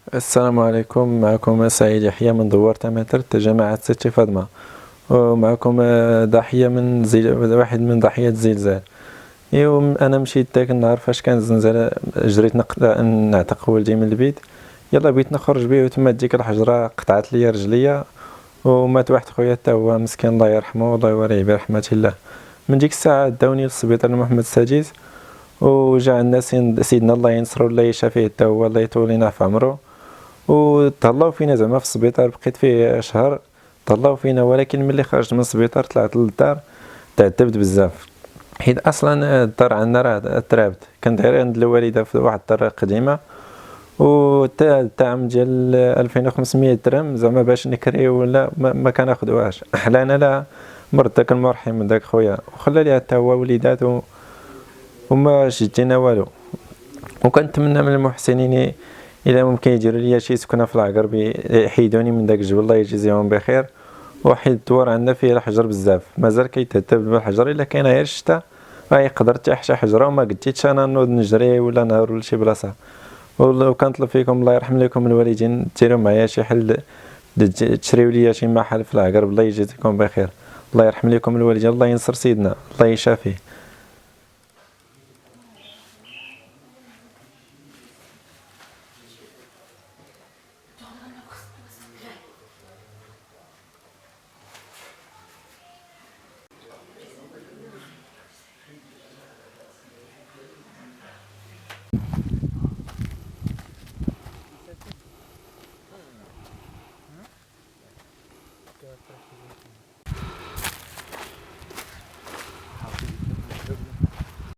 السلام عليكم. معكم سعيد يحيى من دوار تماتر جماعة سيتي فاطمة، ومعكم ضحية من واحد من ضحيات الزلزال. يوم أنا مشيت داك النهار فاش كان الزلزال، جريت نعتق ولدي من البيت. يلا بغيت نخرج بيه وتما ديك الحجرة قطعت لي رجليا، ومات واحد خويا حتى هو مسكين الله يرحمه والله يوريه برحمة الله. من ديك الساعة داوني للسبيطار محمد السادس، وجا عندنا سيدنا الله ينصرو الله يشافيه حتى هو الله يطول لينا في عمرو. وتهلاو فينا زعما في السبيطار، بقيت فيه شهر تهلاو فينا، ولكن ملي خرجت من السبيطار طلعت للدار تعذبت بزاف، حيت اصلا الدار عندنا راه ترابت. كنت غير عند الوالده في واحد الدار قديمه، و حتى الطعم ديال 2500 درهم زعما باش نكريو ولا ما كناخذوهاش. حلانا لا مرض داك المرحم من داك خويا وخلى ليها حتى هو وليدات وما شدينا والو. وكنتمنى من المحسنين الا ممكن يديروا لي شي سكنه في العقرب، يحيدوني من داك الجبل الله يجزيهم بخير. وحيد الدوار عندنا فيه الحجر بزاف، مازال كيتهتب بالحجر، الا كاين غير الشتا يقدر تحت شي حجره وما قديتش انا نوض نجري ولا نهار ولا شي بلاصه. وكنطلب فيكم الله يرحم لكم الوالدين ديروا معايا شي حل، تشريو لي شي محل في العقرب الله يجزيكم بخير. الله يرحم لكم الوالدين، الله ينصر سيدنا الله يشافيه.